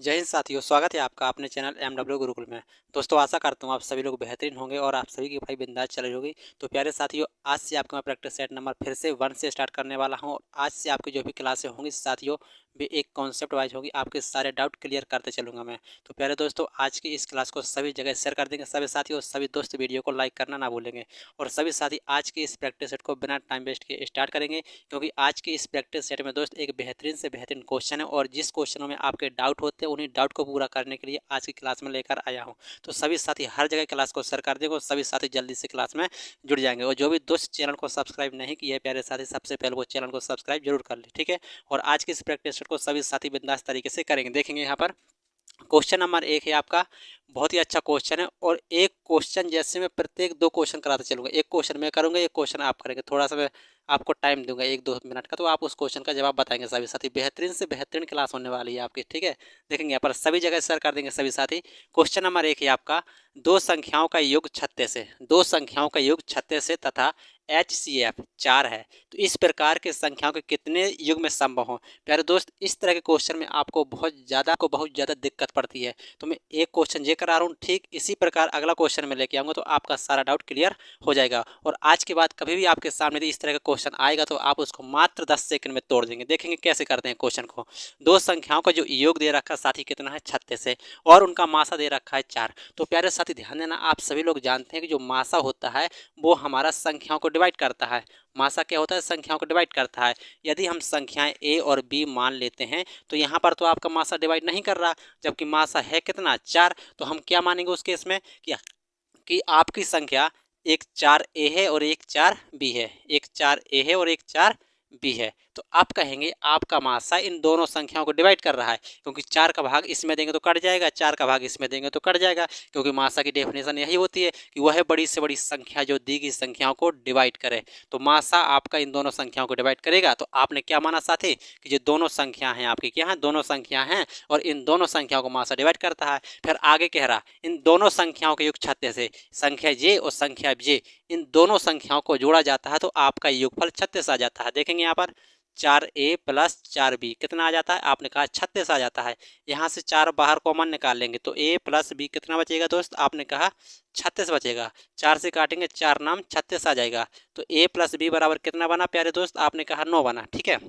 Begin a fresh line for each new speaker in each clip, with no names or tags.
जय हिंद साथियों, स्वागत है आपका अपने चैनल एमडब्ल्यू गुरुकुल में। दोस्तों, आशा करता हूँ आप सभी लोग बेहतरीन होंगे और आप सभी की भाई बिंदास चल रही होगी। तो प्यारे साथियों, आज से आपका मैं प्रैक्टिस सेट नंबर फिर से 1 से स्टार्ट करने वाला हूँ। आज से आपकी जो भी क्लासें होंगी साथियों, भी एक कॉन्सेप्ट वाइज होगी। आपके सारे डाउट क्लियर करते चलूँगा मैं। तो प्यारे दोस्तों, आज की इस क्लास को सभी जगह शेयर कर देंगे सभी साथियों। सभी दोस्त वीडियो को लाइक करना ना भूलेंगे। और सभी साथी आज की इस प्रैक्टिस सेट को बिना टाइम वेस्ट किए स्टार्ट करेंगे, क्योंकि आज की इस प्रैक्टिस सेट में दोस्त एक बेहतरीन से बेहतरीन क्वेश्चन है और जिस क्वेश्चनों में आपके डाउट होते हैं उन्हीं डाउट को पूरा करने के लिए आज की क्लास में लेकर आया हूं। तो सभी साथी हर जगह क्लास को शेयर कर देंगे और सभी साथी जल्दी से क्लास में जुड़ जाएंगे। और जो भी दोस्त चैनल को सब्सक्राइब नहीं किया है प्यारे साथी, सबसे पहले वो चैनल को सब्सक्राइब जरूर कर ले, ठीक है। और आज की इस प्रैक्टिस सेट को सभी साथी बिंदास तरीके से करेंगे। देखेंगे यहाँ पर क्वेश्चन नंबर 1 है आपका। बहुत ही अच्छा क्वेश्चन है और एक क्वेश्चन जैसे मैं प्रत्येक 2 क्वेश्चन कराते चलूँगा। एक क्वेश्चन मैं करूँगा, एक क्वेश्चन आप करेंगे। थोड़ा-सा मैं आपको टाइम दूँगा 1-2 मिनट का, तो आप उस क्वेश्चन का जवाब बताएँगे सभी साथी। बेहतरीन से बेहतरीन क्लास होने वाली है आपकी, ठीक है। देखेंगे यहाँ पर सभी जगह शेयर कर देंगे सभी साथी। क्वेश्चन नंबर 1 है आपका, 2 संख्याओं का योग 36 है। 2 संख्याओं का योग 36 है तथा HCF 4 है, तो इस प्रकार के संख्याओं के कितने युग्म संभव हों। प्यारे दोस्त, इस तरह के क्वेश्चन में आपको बहुत ज़्यादा दिक्कत पड़ती है। तो मैं एक क्वेश्चन ये करा रहा हूँ, ठीक इसी प्रकार अगला क्वेश्चन में लेके आऊँगा तो आपका सारा डाउट क्लियर हो जाएगा। और आज के बाद कभी भी आपके सामने इस तरह का क्वेश्चन आएगा तो आप उसको मात्र 10 सेकंड में तोड़ देंगे। देखेंगे कैसे करते हैं क्वेश्चन को। 2 संख्याओं का जो योग दे रखा है साथी कितना है, 36 है, और उनका मासा दे रखा है 4। तो प्यारे साथी ध्यान देना, आप सभी लोग जानते हैं कि जो मासा होता है वो हमारा संख्याओं को डिवाइड करता है। मासा क्या होता है, संख्याओं को डिवाइड करता है। यदि हम संख्याएं ए और बी मान लेते हैं तो यहाँ पर तो आपका मासा डिवाइड नहीं कर रहा, जबकि मासा है कितना, 4। तो हम क्या मानेंगे उस केस में कि आपकी संख्या एक 4 ए है और एक 4 बी है, एक 4 ए है और एक 4 बी है। तो आप कहेंगे आपका मासा इन दोनों संख्याओं को डिवाइड कर रहा है, क्योंकि 4 का भाग इसमें देंगे तो कट जाएगा, 4 का भाग इसमें देंगे तो कट जाएगा। क्योंकि मासा की डेफिनेशन यही होती है कि वह बड़ी से बड़ी संख्या जो दी गई संख्याओं को डिवाइड करे। तो मासा आपका इन दोनों संख्याओं को डिवाइड करेगा। तो आपने क्या माना साथी कि जो दोनों संख्या हैं आपकी, क्या है, दोनों संख्या हैं और इन दोनों संख्याओं को मासा डिवाइड करता है। फिर आगे कह रहा इन दोनों संख्याओं के योग 36 है, संख्या जे और संख्या जे, इन दोनों संख्याओं को जोड़ा जाता है तो आपका योगफल 36 आ जाता है। देखेंगे यहाँ पर 4a प्लस 4b कितना आ जाता है, आपने कहा 36 आ जाता है। यहाँ से 4 बाहर कॉमन निकाल लेंगे तो a प्लस b कितना बचेगा दोस्त, आपने कहा 36 बचेगा। 4 से काटेंगे 4 नाम 36 आ जाएगा। तो a प्लस b बराबर कितना बना प्यारे दोस्त, आपने कहा 9 बना, ठीक है।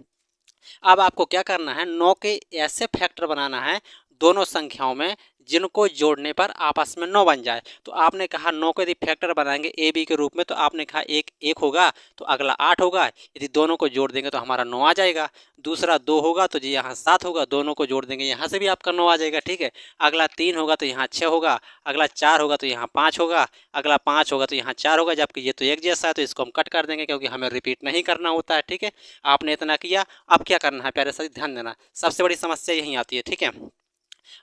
अब आपको क्या करना है, 9 के ऐसे फैक्टर बनाना है दोनों संख्याओं में जिनको जोड़ने पर आपस में 9 बन जाए। तो आपने कहा 9 को यदि फैक्टर बनाएंगे ए बी के रूप में तो आपने कहा एक 1 होगा तो अगला 8 होगा, यदि दोनों को जोड़ देंगे तो हमारा 9 आ जाएगा। दूसरा 2 होगा तो जी यहाँ 7 होगा, दोनों को जोड़ देंगे यहाँ से भी आपका 9 आ जाएगा, ठीक है। अगला 3 होगा तो यहाँ 6 होगा, अगला 4 होगा तो यहाँ 5 होगा, अगला 5 होगा तो यहाँ 4 होगा। जबकि ये तो एक जैसा है तो इसको हम कट कर देंगे क्योंकि हमें रिपीट नहीं करना होता है, ठीक है। आपने इतना किया। अब क्या करना है प्यारे साथी, ध्यान देना, सबसे बड़ी समस्या यही आती है, ठीक है।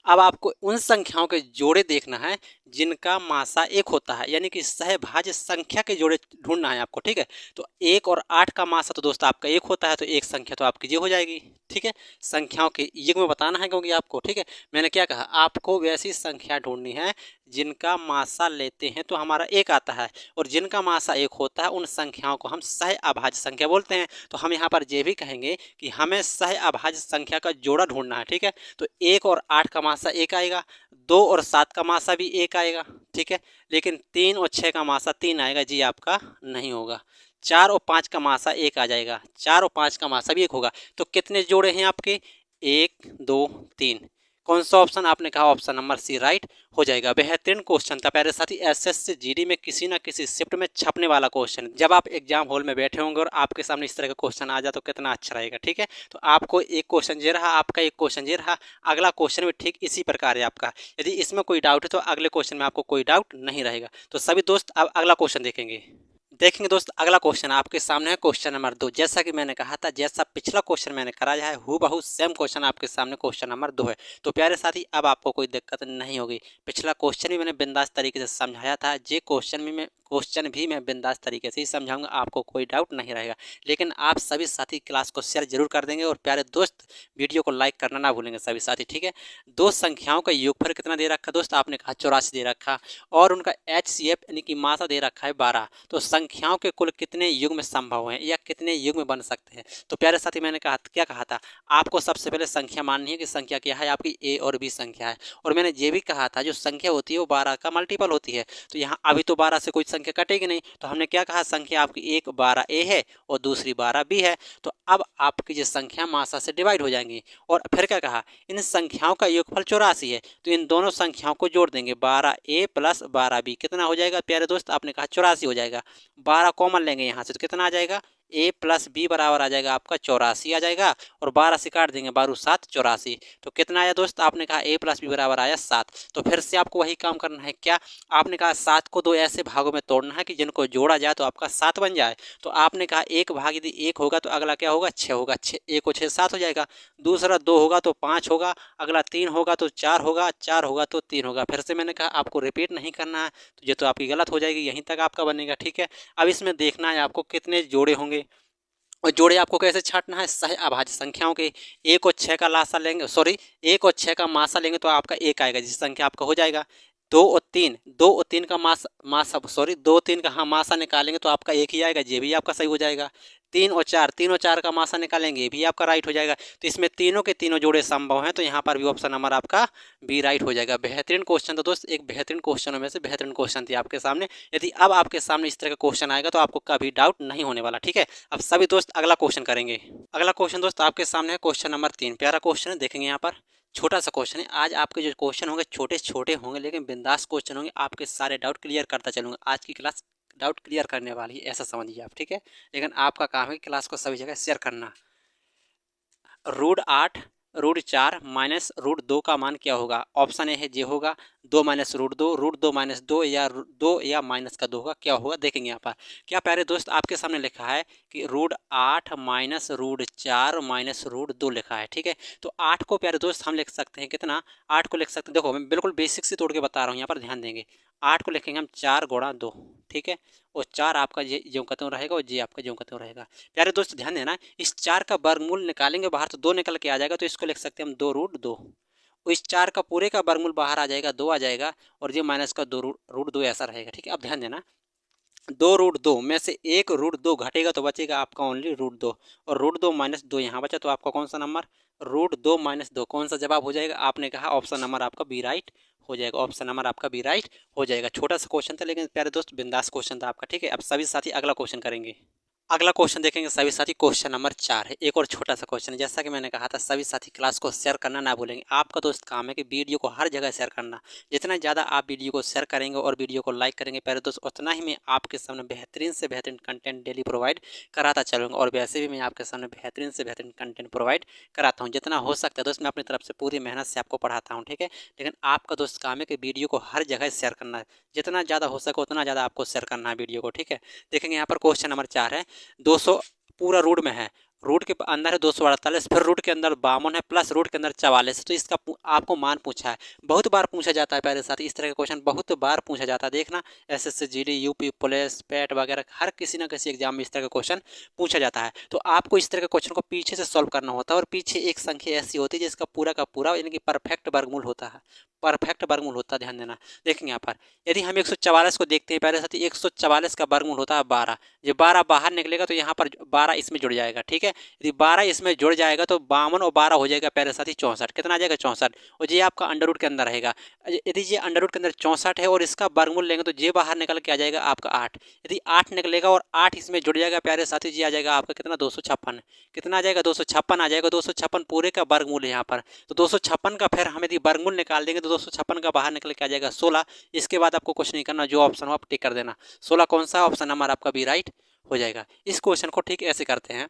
अब आपको उन संख्याओं के जोड़े देखना है जिनका मासा 1 होता है, यानी कि सहभाज्य संख्या के जोड़े ढूंढना है आपको, ठीक है। तो 1 और 8 का मासा तो दोस्त आपका 1 होता है, तो एक संख्या तो आपकी ये हो जाएगी, ठीक है। संख्याओं के युग्म बताना है क्योंकि आपको, ठीक है। मैंने क्या कहा, आपको वैसी संख्या ढूंढनी है जिनका मासा लेते हैं तो हमारा 1 आता है, और जिनका मासा 1 होता है उन संख्याओं को हम सह अभाज्य संख्या बोलते हैं। तो हम यहाँ पर ये भी कहेंगे कि हमें सह अभाज्य संख्या का जोड़ा ढूंढना है, ठीक है। तो 1 और 8 का मासा 1 आएगा, 2 और 7 का मासा भी 1 आएगा, ठीक है। लेकिन 3 और 6 का मासा 3 आएगा, जी आपका नहीं होगा। 4 और 5 का मासा 1 आ जाएगा, 4 और 5 का मासा भी 1 होगा। तो कितने जोड़े हैं आपके, 1 2 3। कौन सा ऑप्शन, आपने कहा ऑप्शन नंबर सी राइट हो जाएगा। बेहतरीन क्वेश्चन था प्यारे साथी, एसएससी जीडी में किसी ना किसी शिफ्ट में छपने वाला क्वेश्चन। जब आप एग्जाम हॉल में बैठे होंगे और आपके सामने इस तरह का क्वेश्चन आ जाए तो कितना अच्छा रहेगा, ठीक है। तो आपको एक क्वेश्चन ये रहा, आपका एक क्वेश्चन ये रहा, अगला क्वेश्चन भी ठीक इसी प्रकार है आपका। यदि इसमें कोई डाउट है तो अगले क्वेश्चन में आपको कोई डाउट नहीं रहेगा। तो सभी दोस्त अब अगला क्वेश्चन देखेंगे दोस्त। अगला क्वेश्चन आपके सामने है, क्वेश्चन नंबर 2। जैसा कि मैंने कहा था, जैसा पिछला क्वेश्चन मैंने कराया है हूबहू सेम क्वेश्चन आपके सामने क्वेश्चन नंबर 2 है। तो प्यारे साथी अब आपको कोई दिक्कत नहीं होगी। पिछला क्वेश्चन भी मैंने बिंदास तरीके से समझाया था, ये क्वेश्चन क्वेश्चन भी मैं बिंदास तरीके से ही समझाऊंगा, आपको कोई डाउट नहीं रहेगा। लेकिन आप सभी साथी क्लास को शेयर जरूर कर देंगे और प्यारे दोस्त वीडियो को लाइक करना ना भूलेंगे सभी साथी, ठीक है। दो संख्याओं का योगफल कितना दे रखा दोस्त, आपने कहा 84 दे रखा और उनका HCF यानी कि मासा दे रखा है 12। तो संख्याओं के कुल कितने युग्म संभव हैं या कितने युग्म बन सकते हैं। तो प्यारे साथी मैंने कहा क्या कहा था, आपको सबसे पहले संख्या माननी है कि संख्या क्या है, आपकी A और B संख्या है। और मैंने ये भी कहा था जो संख्या होती है वो 12 का मल्टीपल होती है। तो यहाँ अभी तो 12 से कोई संख्या कटेगी नहीं, तो हमने क्या कहा, संख्या आपकी एक 12A है और दूसरी 12B है। तो अब आपकी जो संख्या मासा से डिवाइड हो जाएंगी। और फिर क्या कहा, इन संख्याओं का योगफल 84 है, तो इन दोनों संख्याओं को जोड़ देंगे, 12A प्लस 12B कितना हो जाएगा प्यारे दोस्त, आपने कहा 84 हो जाएगा। 12 कॉमन लेंगे यहाँ से तो कितना आ जाएगा, A प्लस B बराबर आ जाएगा आपका 84 आ जाएगा। और 12 से काट देंगे, 12 7 84। तो कितना आया दोस्त, आपने कहा A प्लस B बराबर आया 7। तो फिर से आपको वही काम करना है, क्या आपने कहा 7 को दो ऐसे भागों में तोड़ना है कि जिनको जोड़ा जाए तो आपका 7 बन जाए। तो आपने कहा एक भाग यदि 1 होगा तो अगला क्या होगा, 6 होगा, 6 1 को 6 7 हो जाएगा। दूसरा 2 होगा तो 5 होगा, अगला 3 होगा तो 4 होगा, 4 होगा तो 3 होगा। फिर से मैंने कहा आपको रिपीट नहीं करना है, तो ये तो आपकी गलत हो जाएगी, यहीं तक आपका बनेगा, ठीक है। अब इसमें देखना है आपको कितने जोड़े होंगे और जोड़े आपको कैसे छांटना है, सह अभाज्य संख्याओं के 1 और 6 का लासा लेंगे, सॉरी 1 और 6 का मासा लेंगे तो आपका 1 आएगा, जिस संख्या आपका हो जाएगा। 2 और 3 का मासा सॉरी 2 3 का हाँ मासा निकालेंगे तो आपका 1 ही आएगा, ये भी आपका सही हो जाएगा। 3 और 4 का मासा निकालेंगे, ये भी आपका राइट हो जाएगा। तो इसमें तीनों के तीनों जोड़े संभव हैं, तो यहाँ पर भी ऑप्शन नंबर आपका बी राइट हो जाएगा। बेहतरीन क्वेश्चन तो दोस्त, एक बेहतरीन क्वेश्चनों में से बेहतरीन क्वेश्चन थी आपके सामने। यदि अब आपके सामने इस तरह का क्वेश्चन आएगा तो आपको कभी डाउट नहीं होने वाला, ठीक है। अब सभी दोस्त अगला क्वेश्चन करेंगे। अगला क्वेश्चन दोस्त आपके सामने है क्वेश्चन नंबर 3। प्यारा क्वेश्चन है, देखेंगे यहाँ पर छोटा सा क्वेश्चन है। आज आपके जो क्वेश्चन होंगे छोटे छोटे होंगे लेकिन बिंदास क्वेश्चन होंगे, आपके सारे डाउट क्लियर करता चलूँगा। आज की क्लास डाउट क्लियर करने वाली है ऐसा समझिए आप, ठीक है। लेकिन आपका काम है क्लास को सभी जगह शेयर करना। √8 √4 माइनस √2 का मान क्या होगा। ऑप्शन ए है जे होगा 2 माइनस √2, √2 माइनस 2 या 2 या माइनस का 2 होगा, क्या होगा देखेंगे यहाँ पर। क्या प्यारे दोस्त आपके सामने लिखा है कि √8 माइनस √4 माइनस √2 लिखा है, ठीक है। तो 8 को प्यारे दोस्त हम लिख सकते हैं कितना, 8 को लिख सकते हैं, देखो मैं बिल्कुल बेसिक से तोड़ के बता रहा हूँ, यहाँ पर ध्यान देंगे। 8 को लिखेंगे हम 4 गुणा 2, ठीक है। और 4 आपका ये ज्यों का त्यों रहेगा और ये आपका ज्यों का त्यों रहेगा। प्यारे दोस्त ध्यान देना, इस 4 का वर्गमूल निकालेंगे बाहर तो 2 निकल के आ जाएगा, तो इसको लिख सकते हैं हम 2 √2। और इस 4 का पूरे का वर्गमूल बाहर आ जाएगा, 2 आ जाएगा और ये माइनस का 2 √2 ऐसा रहेगा, ठीक है। अब ध्यान देना 2 √2 में से 1 √2 घटेगा तो बचेगा आपका ओनली √2 और √2 माइनस 2 यहाँ बचा, तो आपका कौन सा नंबर √2 माइनस 2 कौन सा जवाब हो जाएगा, आपने कहा ऑप्शन नंबर आपका बी राइट हो जाएगा। ऑप्शन नंबर आपका बी राइट हो जाएगा। छोटा सा क्वेश्चन था लेकिन प्यारे दोस्त बिंदास क्वेश्चन था आपका, ठीक है। अब सभी साथी अगला क्वेश्चन करेंगे। अगला क्वेश्चन देखेंगे सभी साथी, क्वेश्चन नंबर 4 है। एक और छोटा सा क्वेश्चन है, जैसा कि मैंने कहा था सभी साथी क्लास को शेयर करना ना भूलेंगे। आपका दोस्त काम है कि वीडियो को हर जगह शेयर करना। जितना ज़्यादा आप वीडियो को शेयर करेंगे और वीडियो को लाइक करेंगे प्यारे दोस्त, उतना ही मैं आपके सामने बेहतरीन से बेहतरीन कंटेंट डेली प्रोवाइड कराता चलूँगा। और वैसे भी मैं आपके सामने बेहतरीन से बेहतरीन कंटेंट प्रोवाइड कराता हूँ। जितना हो सकता है दोस्त मैं अपनी तरफ से पूरी मेहनत से आपको पढ़ाता हूँ, ठीक है। लेकिन आपका दोस्त काम है कि वीडियो को हर जगह शेयर करना है, जितना ज़्यादा हो सके उतना ज़्यादा आपको शेयर करना है वीडियो को, ठीक है। देखेंगे यहाँ पर क्वेश्चन नंबर 4 है, 200 पूरा रूट में है, रूट के अंदर है 248, फिर रूट के अंदर 52 है, प्लस रूट के अंदर 44। तो इसका आपको मान पूछा है, बहुत बार पूछा जाता है प्यारे साथी, इस तरह का क्वेश्चन बहुत बार पूछा जाता है। देखना SSC GD UP police PAT वगैरह हर किसी ना किसी एग्जाम में इस तरह का क्वेश्चन पूछा जाता है। तो आपको इस तरह के क्वेश्चन को पीछे से सॉल्व करना होता है और पीछे एक संख्या ऐसी होती है जिसका पूरा का पूरा यानी कि परफेक्ट वर्गमूल होता है, परफेक्ट वर्गमूल होता है। ध्यान देना, देखेंगे यहाँ पर यदि हम 144 को देखते हैं प्यारे साथी, 144 का वर्गमूल होता है 12। ये 12 बाहर निकलेगा तो यहाँ पर 12 इसमें जुड़ जाएगा, ठीक है। यदि 12 इसमें जुड़ जाएगा तो 52 और 12 हो जाएगा प्यारे साथी 64। कितना आ जाएगा 64, और ये आपका अंडर रूट के अंदर रहेगा। यदि ये अंडर रूट के अंदर 64 है और इसका वर्गमूल लेंगे तो ये बाहर निकल के आ जाएगा आपका 8। यदि 8 निकलेगा और 8 इसमें जुड़ जाएगा प्यारे साथी, ये आ जाएगा आपका कितना 256। कितना आ जाएगा 256 आ जाएगा। 256 पूरे का वर्गमूल है यहाँ पर, तो 256 का फिर हम यदि वर्गमूल निकाल देंगे तो 256 का बाहर निकल के आ जाएगा 16। इसके बाद आपको कुछ नहीं करना, जो ऑप्शन हो आप टिक कर देना। 16 कौन सा ऑप्शन नंबर आपका बी राइट हो जाएगा। इस क्वेश्चन को ठीक ऐसे करते हैं,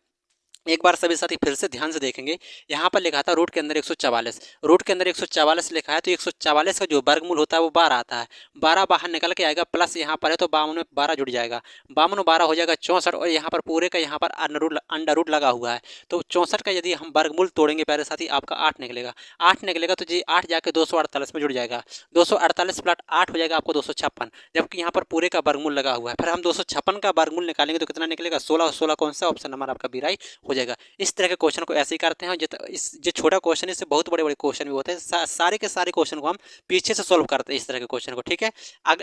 एक बार सभी साथी फिर से ध्यान से देखेंगे, यहाँ पर लिखा था रूट के अंदर 144, रूट के अंदर 144 लिखा है, तो 144 का जो वर्गमूल होता है वो 12 आता है, 12 बाहर निकल के आएगा, प्लस यहाँ पर है तो 52 में 12 जुड़ जाएगा, 52 में 12 हो जाएगा 64, और यहाँ पर पूरे का यहाँ पर अंडर रूट लगा हुआ है, तो 64 का यदि हम वर्गमूल तोड़ेंगे प्यारे साथी आपका 8 निकलेगा, 8 निकलेगा तो जी 8 जाके 248 में जुड़ जाएगा, 248 प्लस 8 हो जाएगा आपको 256, जबकि यहाँ पर पूरे का वर्गमूल लगा हुआ है, फिर हम 256 का वर्गमूल निकालेंगे तो कितना निकलेगा 16, 16 कौन सा ऑप्शन नंबर आपका बी राइट हो जाएगा। इस तरह के क्वेश्चन को ऐसे ही करते हैं, इस जो छोटा क्वेश्चन है इससे बहुत बड़े बड़े क्वेश्चन भी होते हैं, सारे के सारे क्वेश्चन को हम पीछे से सोल्व करते हैं इस तरह के क्वेश्चन को, ठीक है।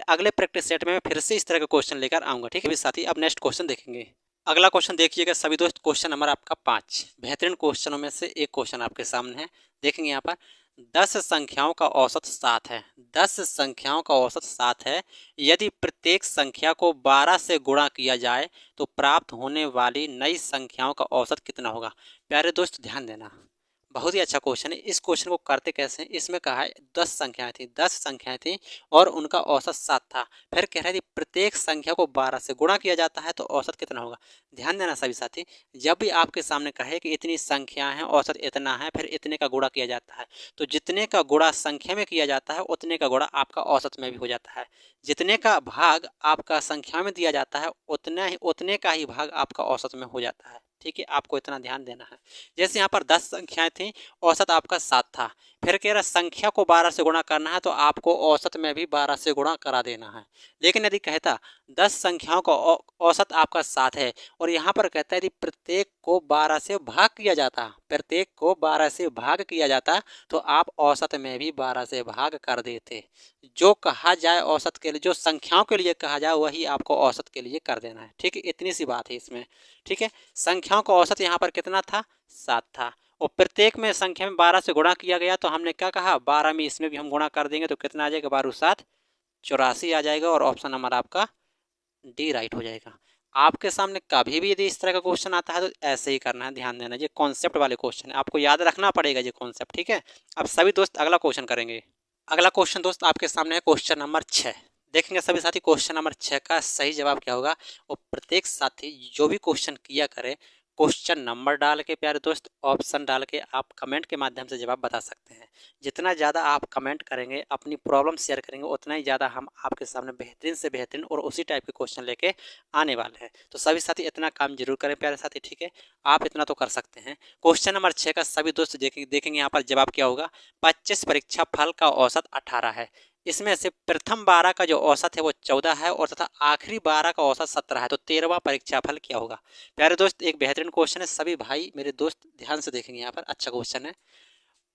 अगले प्रैक्टिस सेट में मैं फिर से इस तरह के क्वेश्चन लेकर आऊंगा, ठीक है साथी। अब नेक्स्ट क्वेश्चन देखेंगे। अगला क्वेश्चन देखिएगा सभी दोस्त, क्वेश्चन नंबर आपका 5, बेहतरीन क्वेश्चनों में से एक क्वेश्चन आपके सामने है, देखेंगे यहाँ पर 10 संख्याओं का औसत 7 है, 10 संख्याओं का औसत 7 है, यदि प्रत्येक संख्या को 12 से गुणा किया जाए तो प्राप्त होने वाली नई संख्याओं का औसत कितना होगा। प्यारे दोस्त ध्यान देना, बहुत ही अच्छा क्वेश्चन है। इस क्वेश्चन को करते कैसे हैं, इसमें कहा है 10 संख्याएं थी, 10 संख्याएं थी और उनका औसत 7 था, फिर कह रहे थे प्रत्येक संख्या को 12 से गुणा किया जाता है तो औसत कितना होगा। ध्यान देना सभी साथी, जब भी आपके सामने कहे कि इतनी संख्या है औसत इतना है, फिर इतने का गुणा किया जाता है, तो जितने का गुणा संख्या में किया जाता है उतने का गुणा आपका औसत में भी हो जाता है, जितने का भाग आपका संख्या में दिया जाता है उतने का ही भाग आपका औसत में हो जाता है, ठीक है। आपको इतना ध्यान देना है। जैसे यहाँ पर 10 संख्याएं थी, औसत आपका 7 था, फिर कह रहा संख्या को 12 से गुणा करना है तो आपको औसत में भी 12 से गुणा करा देना है। लेकिन यदि कहता 10 संख्याओं का औसत आपका 7 है और यहाँ पर कहता है यदि प्रत्येक को 12 से भाग किया जाता, प्रत्येक को 12 से भाग किया जाता तो आप औसत में भी 12 से भाग कर देते। जो कहा जाए औसत के लिए, जो संख्याओं के लिए कहा जाए वही आपको औसत के लिए कर देना है, ठीक है। इतनी सी बात है इसमें, ठीक है। संख्याओं का औसत यहाँ पर कितना था, 7 था, और प्रत्येक में संख्या में 12 से गुणा किया गया, तो हमने क्या कहा 12 में इसमें भी हम गुणा कर देंगे तो कितना आ जाएगा 12 7 84 आ जाएगा, और ऑप्शन नंबर आपका डी राइट हो जाएगा। आपके सामने कभी भी यदि इस तरह का क्वेश्चन आता है तो ऐसे ही करना है, ध्यान देना, ये कॉन्सेप्ट वाले क्वेश्चन है, आपको याद रखना पड़ेगा ये कॉन्सेप्ट, ठीक है। अब सभी दोस्त अगला क्वेश्चन करेंगे। अगला क्वेश्चन दोस्त आपके सामने है क्वेश्चन नंबर 6, देखेंगे सभी साथी क्वेश्चन नंबर 6 का सही जवाब क्या होगा। और प्रत्येक साथी जो भी क्वेश्चन किया करे क्वेश्चन नंबर डाल के प्यारे दोस्त ऑप्शन डाल के आप कमेंट के माध्यम से जवाब बता सकते हैं। जितना ज़्यादा आप कमेंट करेंगे, अपनी प्रॉब्लम शेयर करेंगे, उतना ही ज़्यादा हम आपके सामने बेहतरीन से बेहतरीन और उसी टाइप के क्वेश्चन लेके आने वाले हैं। तो सभी साथी इतना काम जरूर करें प्यारे साथी, ठीक है। आप इतना तो कर सकते हैं। क्वेश्चन नंबर 6 का सभी दोस्त देखेंगे यहाँ पर जवाब क्या होगा। 25 परीक्षा फल का औसत 18 है, इसमें से प्रथम 12 का जो औसत है वो 14 है और तथा आखिरी 12 का औसत 17 है, तो 13वां परीक्षाफल क्या होगा। प्यारे दोस्त एक बेहतरीन क्वेश्चन है, सभी भाई मेरे दोस्त ध्यान से देखेंगे, यहाँ पर अच्छा क्वेश्चन है।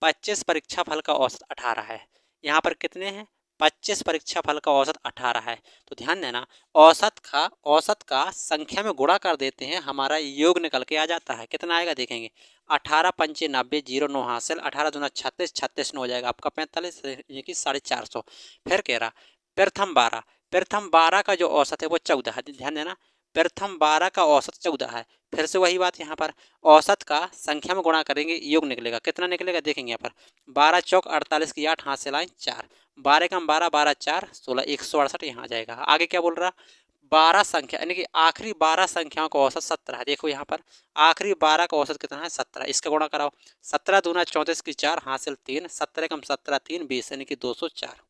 25 परीक्षा फल का औसत 18 है, यहाँ पर कितने हैं 25 परीक्षा फल का औसत 18 है, तो ध्यान देना औसत का संख्या में गुणा कर देते हैं, हमारा योग निकल के आ जाता है, कितना आएगा देखेंगे 18 पंचे 90 0 9 हासिल, 18 दूना 36 36 9 हो जाएगा आपका 45 यानी कि 450। फिर कह रहा प्रथम 12 का जो औसत है वो 14 है, ध्यान देना प्रथम 12 का औसत 14 है। फिर से वही बात, यहाँ पर औसत का संख्या में गुणा करेंगे योग निकलेगा, कितना निकलेगा देखेंगे यहाँ पर 12 चौक 48 की 8 हाथ से लाइन 4, 12 कम 12 12 4 16 168 यहाँ आ जाएगा। आगे क्या बोल रहा 12 संख्या यानी कि आखिरी 12 संख्याओं का औसत 17 है, देखो यहाँ पर आखिरी 12 का औसत कितना है 17, इसका गुणा कराओ 17 दूना 34 की 4 हासिल 3, 17 कम 17 3 20 यानी कि 204।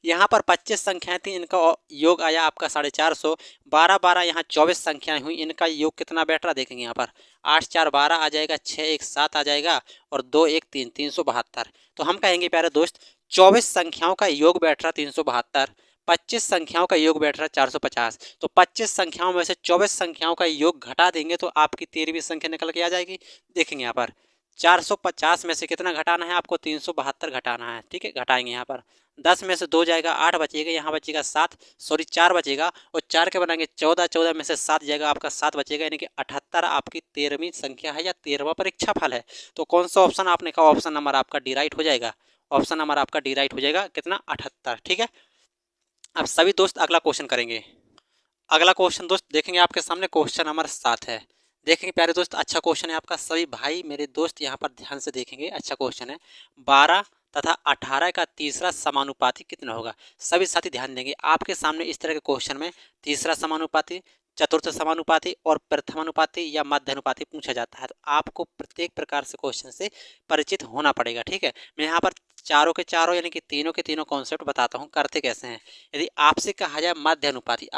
यहाँ पर 25 संख्याएं थी, इनका योग आया आपका 450, 12 12 यहाँ 24 संख्याएं हुई, इनका योग कितना बैठ रहा देखेंगे यहाँ पर 8 4 12 आ जाएगा, 6 1 7 आ जाएगा और 2 1 3 372। तो हम कहेंगे प्यारे दोस्त 24 संख्याओं का योग बैठ रहा 372, 25 संख्याओं का योग बैठ रहा 450, तो 25 संख्याओं में से 24 संख्याओं का योग घटा देंगे तो आपकी 13वीं संख्या निकल के आ जाएगी। देखेंगे यहाँ पर 450 में से कितना घटाना है आपको 372 घटाना है, ठीक है। घटाएंगे यहाँ पर 10 में से 2 जाएगा 8 बचेगा, यहाँ बचेगा 7 सॉरी 4 बचेगा और 4 के बनाएंगे 14, 14 में से 7 जाएगा आपका 7 बचेगा, यानी कि 78 आपकी 13वीं संख्या है या 13वां परीक्षा फल है। तो कौन सा ऑप्शन आपने कहा, ऑप्शन नंबर आपका डी राइट हो जाएगा, ऑप्शन नंबर आपका डी राइट हो जाएगा, कितना 78, ठीक है। अब सभी दोस्त अगला क्वेश्चन करेंगे। अगला क्वेश्चन दोस्त देखेंगे आपके सामने क्वेश्चन नंबर 7 है, देखेंगे प्यारे दोस्त अच्छा क्वेश्चन है आपका, सभी भाई मेरे दोस्त यहाँ पर ध्यान से देखेंगे, अच्छा क्वेश्चन है। 12 तथा 18 का तीसरा समानुपाती कितना होगा। सभी साथी ध्यान देंगे, आपके सामने इस तरह के क्वेश्चन में तीसरा समानुपाती, चतुर्थ समानुपाती और प्रथमानुपाती या मध्यानुपाती पूछा जाता है। तो आपको प्रत्येक प्रकार से क्वेश्चन से परिचित होना पड़ेगा, ठीक है। मैं यहाँ पर चारों के चारों यानी कि तीनों के तीनों कॉन्सेप्ट बताता हूँ करते कैसे हैं। यदि आपसे कहा जाए मध्यानुपाती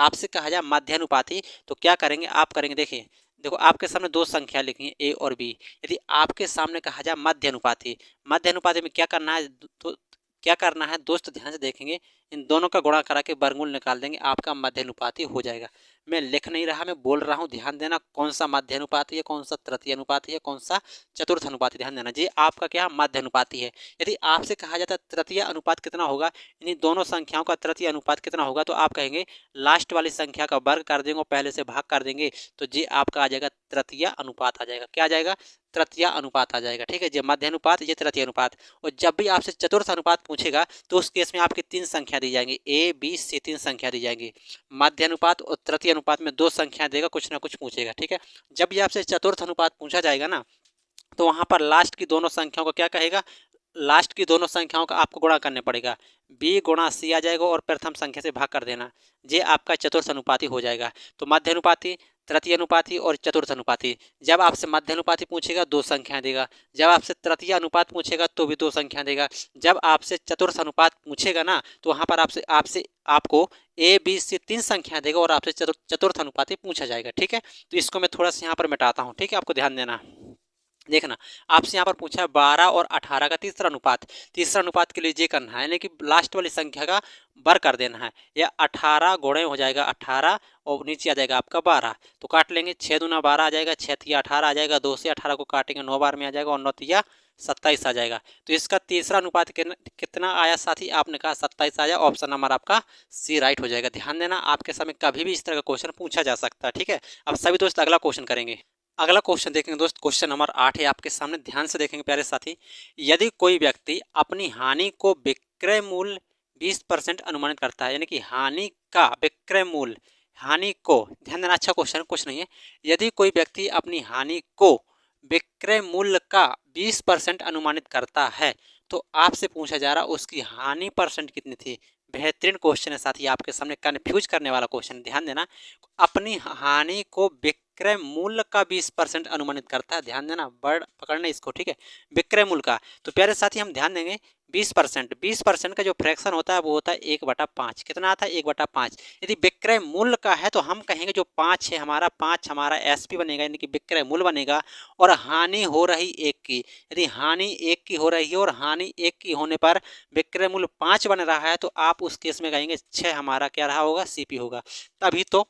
तो क्या करेंगे आप, करेंगे देखिए, देखो आपके सामने दो संख्या लिखी है ए और बी। यदि आपके सामने कहा जाए मध्यानुपाती में क्या करना है, तो क्या करना है दोस्त, ध्यान से देखेंगे, इन दोनों का गुणा करा के वर्गमूल निकाल देंगे, आपका मध्यानुपाती हो जाएगा। मैं लिख नहीं रहा, मैं बोल रहा हूँ, ध्यान देना कौन सा मध्यानुपाती है, कौन सा तृतीय अनुपाती है, कौन सा चतुर्थ अनुपाती, ध्यान देना जी। आपका क्या मध्यानुपाती है। यदि आपसे कहा जाता है तृतीय अनुपात कितना होगा, इन दोनों संख्याओं का तृतीय अनुपात कितना होगा, तो आप कहेंगे लास्ट वाली संख्या का वर्ग कर देंगे और पहले से भाग कर देंगे, तो जी आपका आ जाएगा तृतीय अनुपात आ जाएगा। क्या आ जाएगा, तृतीय अनुपात आ जाएगा, ठीक है। ये मध्य अनुपात, ये तृतीय अनुपात। और जब भी आपसे चतुर्थ अनुपात पूछेगा तो उस केस में आपकी तीन संख्या दी जाएंगी, ए बी सी, तीन संख्या दी जाएंगी। मध्य अनुपात और तृतीय अनुपात में दो संख्या देगा, कुछ ना कुछ पूछेगा, ठीक है। जब भी आपसे चतुर्थ अनुपात पूछा जाएगा ना, तो वहां पर लास्ट की दोनों संख्याओं को क्या कहेगा, लास्ट की दोनों संख्याओं का आपको गुणा करने पड़ेगा, बी गुणा सी आ जाएगा और प्रथम संख्या से भाग कर देना, ये आपका चतुर्थ अनुपाती हो जाएगा। तो मध्य अनुपाती, तृतीय अनुपाती और चतुर्थ अनुपाती। जब आपसे मध्य अनुपाती पूछेगा दो संख्या देगा, जब आपसे तृतीय अनुपात पूछेगा तो भी दो संख्या देगा, जब आपसे चतुर्थ अनुपात पूछेगा ना, तो वहां पर आपसे आपसे आपको ए बी सी तीन संख्या देगा और आपसे चतुर्थ अनुपाती पूछा जाएगा, ठीक है। तो इसको मैं थोड़ा सा यहाँ पर मिटाता हूँ, ठीक है, आपको ध्यान देना। देखना, आपसे यहाँ पर पूछा है 12 और 18 का तीसरा अनुपात के लिए ये करना है, यानी कि लास्ट वाली संख्या का बर कर देना है। या 18 गुणे हो जाएगा 18 और नीचे आ जाएगा आपका 12, तो काट लेंगे, 6 दूना 12 आ जाएगा, 6 तिया 18 आ जाएगा, 2 से 18 को काटेंगे 9 बार में आ जाएगा और 9 तिया 27 आ जाएगा। तो इसका तीसरा अनुपात कितना आया साथी, आपने कहा 27 आया। ऑप्शन नंबर आपका सी राइट हो जाएगा। ध्यान देना, आपके सामने कभी भी इस तरह का क्वेश्चन पूछा जा सकता है, ठीक है। अब सभी दोस्त अगला क्वेश्चन करेंगे। अगला क्वेश्चन देखेंगे दोस्त, क्वेश्चन नंबर 8 है आपके सामने, ध्यान से देखेंगे प्यारे साथी। यदि कोई व्यक्ति अपनी हानि को विक्रय मूल्य 20% अनुमानित करता है, यानी कि हानि का विक्रय मूल्य, हानि को, ध्यान देना, अच्छा क्वेश्चन, कुछ नहीं है। यदि कोई व्यक्ति अपनी हानि को विक्रय मूल्य का 20% अनुमानित करता है, तो आपसे पूछा जा रहा उसकी हानि परसेंट कितनी थी। बेहतरीन क्वेश्चन है साथी, आपके सामने कंफ्यूज करने वाला क्वेश्चन। ध्यान देना, अपनी हानि को विक्रय मूल्य का 20% अनुमानित करता है, ध्यान देना, वर्ड पकड़ना इसको, ठीक है, विक्रय मूल्य का। तो प्यारे साथी हम ध्यान देंगे 20% का जो फ्रैक्शन होता है वो होता है 1/5। कितना आता है, 1/5। यदि विक्रय मूल्य का है तो हम कहेंगे जो 5 है हमारा, 5 हमारा एसपी बनेगा, यानी कि विक्रय मूल्य बनेगा। और हानि हो रही 1 की, यदि हानि 1 की हो रही है और हानि 1 की होने पर विक्रय मूल्य 5 बन रहा है, तो आप उस केस में कहेंगे 6 हमारा क्या रहा होगा, सीपी होगा। तभी तो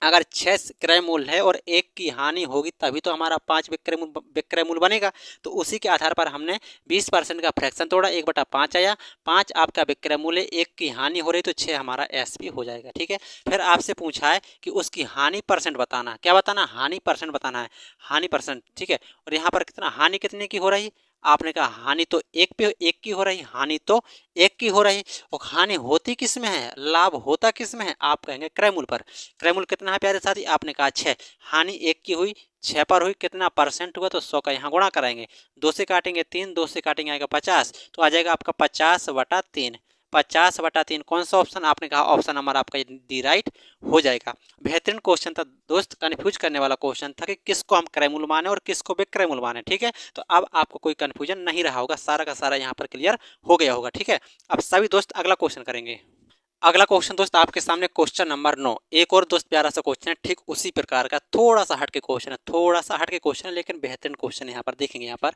अगर 6 क्रय मूल्य है और 1 की हानि होगी तभी तो हमारा 5 विक्रय मूल्य बनेगा। तो उसी के आधार पर हमने 20% का फ्रैक्शन तोड़ा, 1/5 आया, 5 आपका विक्रय मूल्य, 1 की हानि हो रही तो 6 हमारा एसपी हो जाएगा, ठीक है। फिर आपसे पूछा है कि उसकी हानि परसेंट बताना, क्या बताना, हानि परसेंट बताना है, हानि परसेंट, ठीक है। और यहाँ पर कितना, हानि कितने की हो रही, आपने कहा हानि तो 1 की हो रही, हानि तो 1 की हो रही। और हानि होती किस में है, लाभ होता किस में है, आप कहेंगे क्रय मूल्य पर। क्रय मूल्य कितना है प्यारे साथी, आपने कहा 6, हानि 1 की हुई, 6 पर हुई, कितना परसेंट हुआ, तो 100 का यहाँ गुणा कराएंगे, 2 से काटेंगे 3, 2 से काटेंगे आएगा 50, तो आ जाएगा आपका 50/3। 50/3 कौन सा ऑप्शन, आपने कहा ऑप्शन नंबर आपका डी राइट हो जाएगा। बेहतरीन क्वेश्चन था दोस्त, कन्फ्यूज करने वाला क्वेश्चन था कि किसको हम क्रय मूल्य माने और किसको विक्रय मूल्य माने, ठीक है। तो अब आपको कोई कन्फ्यूजन नहीं रहा होगा, सारा का सारा यहाँ पर क्लियर हो गया होगा, ठीक है। अब सभी दोस्त अगला क्वेश्चन करेंगे। अगला क्वेश्चन दोस्त आपके सामने क्वेश्चन नंबर 9, एक और दोस्त प्यारा सा क्वेश्चन है, ठीक उसी प्रकार का, थोड़ा सा हटके क्वेश्चन है, थोड़ा सा हटके क्वेश्चन है, लेकिन बेहतरीन क्वेश्चन है। यहाँ पर देखेंगे, यहाँ पर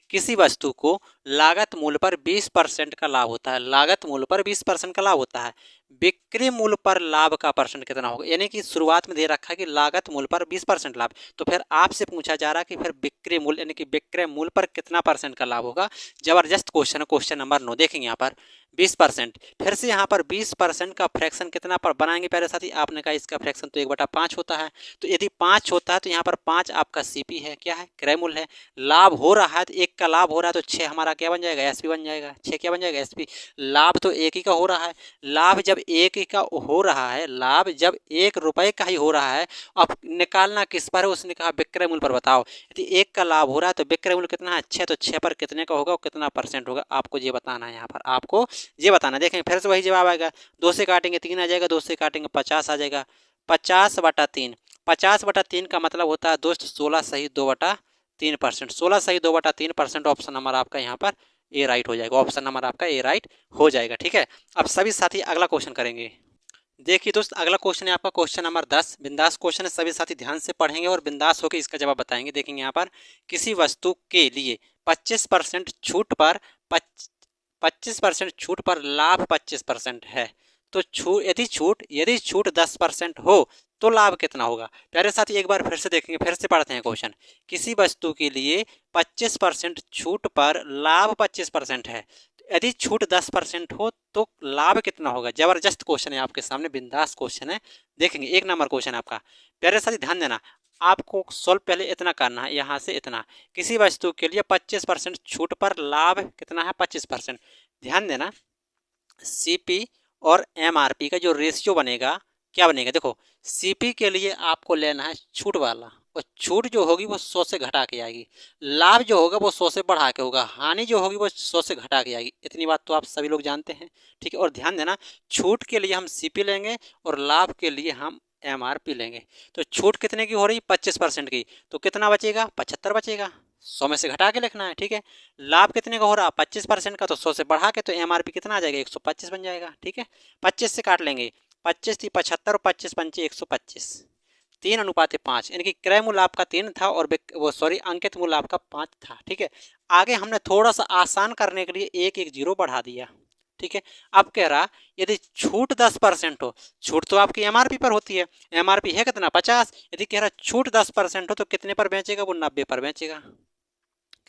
किसी वस्तु को लागत मूल्य पर 20% का लाभ होता है, लागत मूल्य पर 20% का लाभ होता है, बिक्री मूल्य पर लाभ का परसेंट कितना होगा। यानी कि शुरुआत में दे रखा है कि लागत मूल्य पर 20% लाभ, तो फिर आपसे पूछा जा रहा है कि फिर बिक्री मूल्य यानी कि विक्रय मूल्य पर कितना परसेंट का लाभ होगा। जबरदस्त क्वेश्चन है, क्वेश्चन नंबर 9। देखेंगे यहाँ पर 20%, फिर से यहाँ पर 20% का फ्रैक्शन कितना पर बनाएंगे प्यारे साथी, आपने कहा इसका फ्रैक्शन तो 1/5 होता है। तो यदि 5 होता है तो यहाँ पर 5 आपका सीपी है, क्या है, क्रय मूल्य है। लाभ हो रहा है तो 1 का लाभ हो रहा है तो 6 हमारा क्या बन जाएगा, एसपी बन जाएगा, 6 क्या बन जाएगा, एसपी। लाभ तो 1 ही का हो रहा है, लाभ जब 1 ही का हो रहा है, लाभ जब 1 रुपये का ही हो रहा है, अब निकालना किस पर है, उसने कहा विक्रय मूल्य पर बताओ। यदि 1 का लाभ हो रहा है तो विक्रय मूल्य कितना है, 6, तो 6 पर कितने का होगा और कितना परसेंट होगा, आपको ये बताना है। यहाँ पर आपको ये बताना, देखें फिर से वही जवाब आएगा, 2 से काटेंगे 3 आ जाएगा, 2 से काटेंगे 50 आ जाएगा, 50/3। 50/3 का मतलब होता है दोस्त 16 सही 2/3%। 16 सही 2/3%। ऑप्शन नंबर आपका यहाँ पर ए राइट हो जाएगा। ऑप्शन नंबर आपका ए राइट हो जाएगा। ठीक है, अब सभी साथी अगला क्वेश्चन करेंगे। देखिए दोस्त, अगला क्वेश्चन है आपका क्वेश्चन नंबर 10। बिंदास क्वेश्चन है, सभी साथी ध्यान से पढ़ेंगे और बिंदास होकर इसका जवाब बताएंगे। देखेंगे यहाँ पर, किसी वस्तु के लिए 25% छूट पर 25% छूट पर लाभ 25% है, तो यदि छूट 10% हो तो लाभ कितना होगा। प्यारे साथी एक बार फिर से देखेंगे, फिर से पढ़ते हैं क्वेश्चन। किसी वस्तु के लिए 25% छूट पर लाभ 25% है, यदि छूट 10% हो तो लाभ कितना होगा। जबरदस्त क्वेश्चन है आपके सामने, बिंदास क्वेश्चन है। देखेंगे 1 नंबर क्वेश्चन है आपका। प्यारे साथी ध्यान देना, आपको सोल्व पहले इतना करना है, यहाँ से इतना। किसी वस्तु के लिए 25% छूट पर लाभ कितना है, 25%। ध्यान देना, सीपी और एमआरपी का जो रेशियो बनेगा, क्या बनेगा, देखो सीपी के लिए आपको लेना है छूट वाला, और छूट जो होगी वो 100 से घटा के आएगी। लाभ जो होगा वो 100 से बढ़ा के होगा। हानि जो होगी वो 100 से घटा के आएगी। इतनी बात तो आप सभी लोग जानते हैं। ठीक है, और ध्यान देना, छूट के लिए हम सीपी लेंगे और लाभ के लिए हम एमआरपी लेंगे। तो छूट कितने की हो रही, 25% की, तो कितना बचेगा, 75 बचेगा। 100 में से घटा के लिखना है। ठीक है, लाभ कितने का हो रहा, 25% का, तो 100 से बढ़ा के, तो एमआरपी कितना आ जाएगा, 125 बन जाएगा। ठीक है, 25 से काट लेंगे, 25 थी 75 और 25 पंचे 125, 3:5, यानी कि क्रय मूल्य आपका 3 था और अंकित मूल्य आपका 5 था। ठीक है, आगे हमने थोड़ा सा आसान करने के लिए एक एक जीरो बढ़ा दिया। ठीक है, अब कह रहा यदि छूट 10% हो, छूट तो आपकी एमआरपी पर होती है, एमआरपी है कितना, 50। यदि कह रहा छूट 10% हो तो कितने पर बेचेगा, वो 90 पर बेचेगा।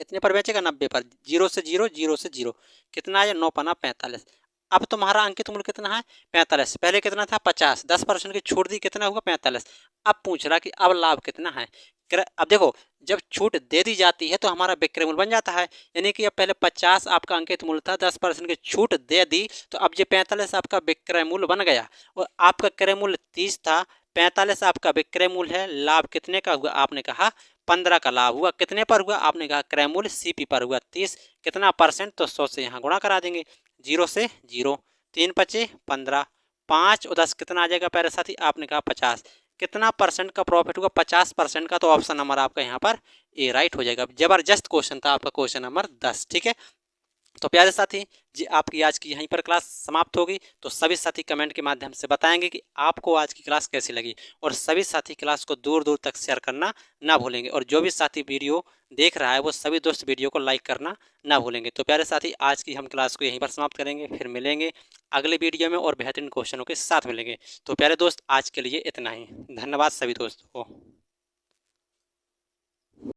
कितने पर बेचेगा, 90 पर। 0 से 0, 0 से 0, कितना आया, 9×5 45। अब तुम्हारा अंकित मूल्य कितना है, 45। पहले कितना था, 50, 10% की छूट दी, कितना हुआ, 45। अब पूछ रहा कि अब लाभ कितना है। अब देखो, जब छूट दे दी जाती है तो हमारा विक्रय मूल्य बन जाता है। यानी कि अब पहले 50 आपका अंकित मूल्य था, 10% की छूट दे दी, तो अब ये 45 आपका विक्रय मूल्य बन गया। और आपका क्रय मूल्य 30 था, 45 आपका विक्रय मूल्य है। लाभ कितने का हुआ, आपने कहा 15 का लाभ हुआ। कितने पर हुआ, आपने कहा क्रय मूल्य सीपी पर हुआ 30। कितना परसेंट, तो 100 से यहाँ गुणा करा देंगे। 0 से 0, 3 पचे 15, 5 और 10 कितना आ जाएगा प्यारे साथी, आपने कहा 50। कितना परसेंट का प्रॉफिट हुआ, 50% का। तो ऑप्शन नंबर आपका यहाँ पर ए राइट हो जाएगा। जबरदस्त क्वेश्चन था आपका क्वेश्चन नंबर 10। ठीक है, तो प्यारे साथी जी, आपकी आज की यहीं पर क्लास समाप्त होगी। तो सभी साथी कमेंट के माध्यम से बताएंगे कि आपको आज की क्लास कैसी लगी, और सभी साथी क्लास को दूर दूर तक शेयर करना ना भूलेंगे। और जो भी साथी वीडियो देख रहा है वो सभी दोस्त वीडियो को लाइक करना ना भूलेंगे। तो प्यारे साथी, आज की हम क्लास को यहीं पर समाप्त करेंगे, फिर मिलेंगे अगले वीडियो में और बेहतरीन क्वेश्चनों के साथ मिलेंगे। तो प्यारे दोस्त, आज के लिए इतना ही। धन्यवाद सभी दोस्तों को।